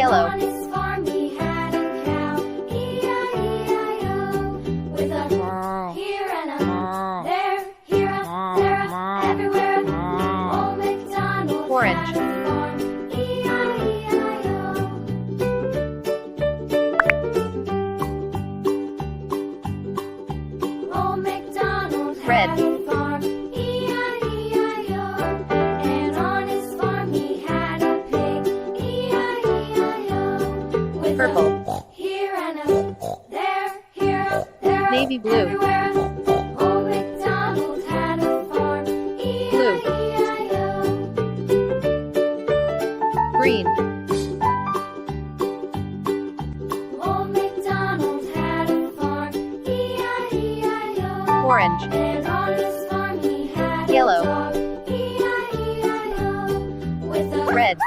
Yellow. On his farm he had a cow, E-I-E-I-O, with a here and a there, here a, there a, everywhere a. Old MacDonald Orange. had a farm, E-I-E-I-O. Old MacDonald Red. had a farm, E-I-E-I-O, and on his farm he had a pig, E-I-E-I-O, with Purple. a here and a there, here a, there a, Navy blue. everywhere a. Old MacDonald had a farm, E-I-E-I-O. Green. Old MacDonald had a farm, E-I-E-I-O. Orange. And on his farm he had Yellow. a dog, E-I-E-I-O, with a Red.